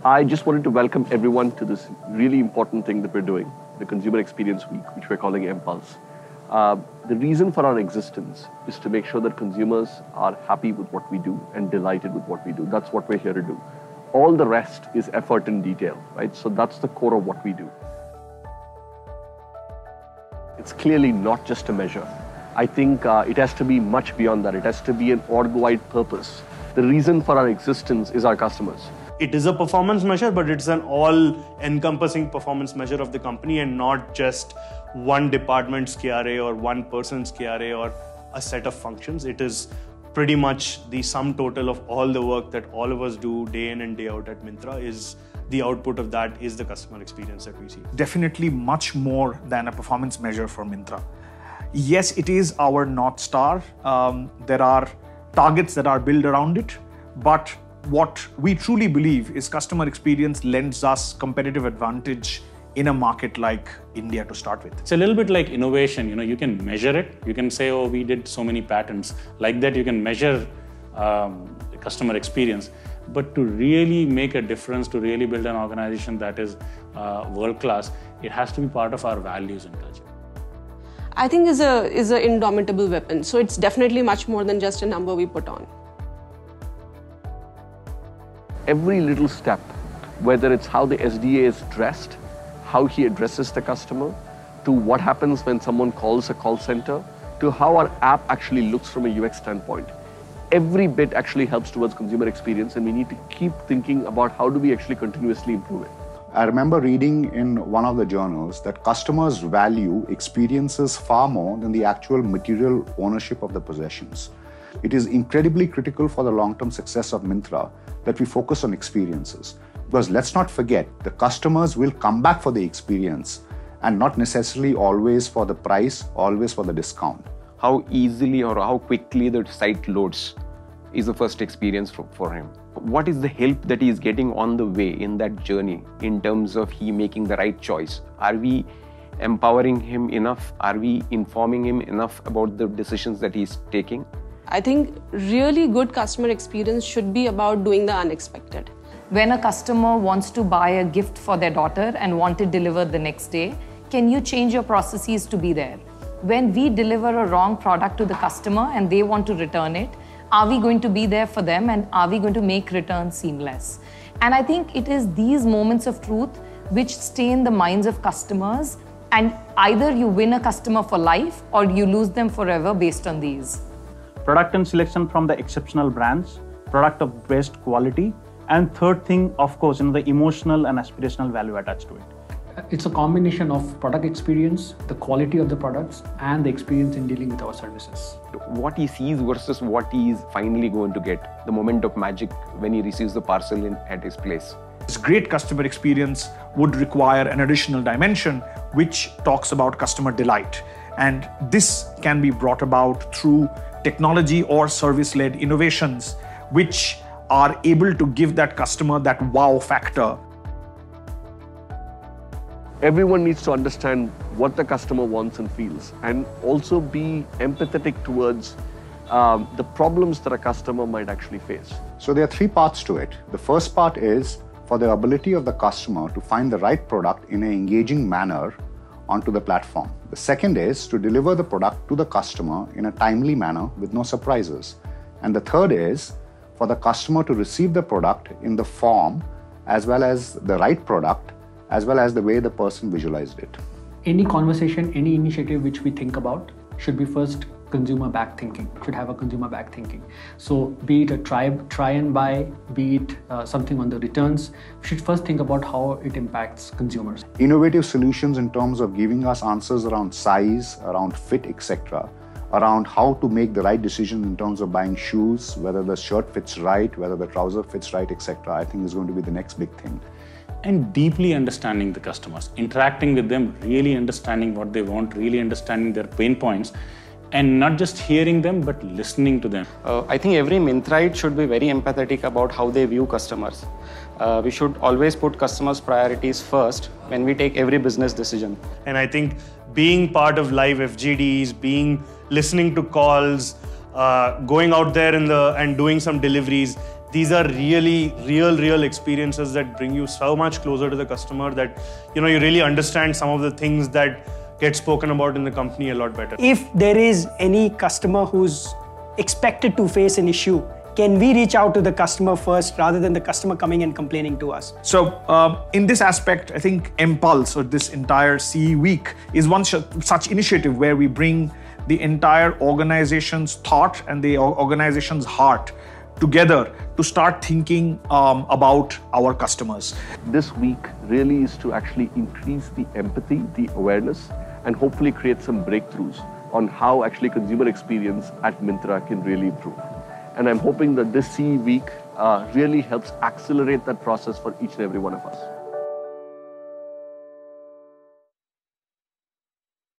I just wanted to welcome everyone to this really important thing that we're doing, the Consumer Experience Week, which we're calling Mpulse. The reason for our existence is to make sure that consumers are happy with what we do and delighted with what we do. That's what we're here to do. All the rest is effort and detail, right? So that's the core of what we do. It's clearly not just a measure. I think it has to be much beyond that. It has to be an org-wide purpose. The reason for our existence is our customers. It is a performance measure, but it's an all-encompassing performance measure of the company and not just one department's KRA or one person's KRA or a set of functions. It is pretty much the sum total of all the work that all of us do day in and day out at Myntra. Is the output of that is the customer experience that we see. Definitely much more than a performance measure for Myntra. Yes, it is our North Star. There are targets that are built around it, but what we truly believe is customer experience lends us competitive advantage in a market like India to start with. It's a little bit like innovation. You can measure it. You can say, oh, we did so many patents. Like that, you can measure customer experience. But to really make a difference, to really build an organization that is world-class, it has to be part of our values and culture. I think is an indomitable weapon. So it's definitely much more than just a number we put on. Every little step, whether it's how the SDA is dressed, how he addresses the customer, to what happens when someone calls a call center, to how our app actually looks from a UX standpoint. Every bit actually helps towards consumer experience, and we need to keep thinking about how do we actually continuously improve it. I remember reading in one of the journals that customers value experiences far more than the actual material ownership of the possessions. It is incredibly critical for the long-term success of Myntra that we focus on experiences. Because let's not forget, the customers will come back for the experience and not necessarily always for the price, always for the discount. How easily or how quickly the site loads is the first experience for him. What is the help that he is getting on the way in that journey in terms of he making the right choice? Are we empowering him enough? Are we informing him enough about the decisions that he's taking? I think really good customer experience should be about doing the unexpected. When a customer wants to buy a gift for their daughter and want it delivered the next day, can you change your processes to be there? When we deliver a wrong product to the customer and they want to return it, are we going to be there for them and are we going to make returns seamless? And I think it is these moments of truth which stay in the minds of customers, and either you win a customer for life or you lose them forever based on these. Product and selection from the exceptional brands, product of best quality, and third thing, of course, the emotional and aspirational value attached to it. It's a combination of product experience, the quality of the products, and the experience in dealing with our services. What he sees versus what he is finally going to get, the moment of magic when he receives the parcel at his place. This great customer experience would require an additional dimension which talks about customer delight. And this can be brought about through technology or service-led innovations which are able to give that customer that wow factor. Everyone needs to understand what the customer wants and feels, and also be empathetic towards the problems that a customer might actually face. So there are three parts to it. The first part is for the ability of the customer to find the right product in an engaging manner onto the platform. The second is to deliver the product to the customer in a timely manner with no surprises. And the third is for the customer to receive the product in the form as well as the right product as well as the way the person visualized it. Any conversation, any initiative which we think about should be first consumer-back thinking, should have a consumer-back thinking. So be it a try and buy, be it something on the returns, we should first think about how it impacts consumers. Innovative solutions in terms of giving us answers around size, around fit, etc., around how to make the right decision in terms of buying shoes, whether the shirt fits right, whether the trouser fits right, etc., I think is going to be the next big thing. And deeply understanding the customers, interacting with them, really understanding what they want, really understanding their pain points, and not just hearing them, but listening to them. I think every Myntraite should be very empathetic about how they view customers. We should always put customers' priorities first when we take every business decision. And I think being part of live FGDs, listening to calls, going out there and doing some deliveries, these are really real experiences that bring you so much closer to the customer that you really understand some of the things that get spoken about in the company a lot better. If there is any customer who's expected to face an issue, can we reach out to the customer first rather than the customer coming and complaining to us? So in this aspect, I think Mpulse, or this entire CE week, is one such initiative where we bring the entire organization's thought and the organization's heart together to start thinking about our customers. This week really is to actually increase the empathy, the awareness, and hopefully create some breakthroughs on how actually consumer experience at Myntra can really improve. And I'm hoping that this CE week really helps accelerate that process for each and every one of us.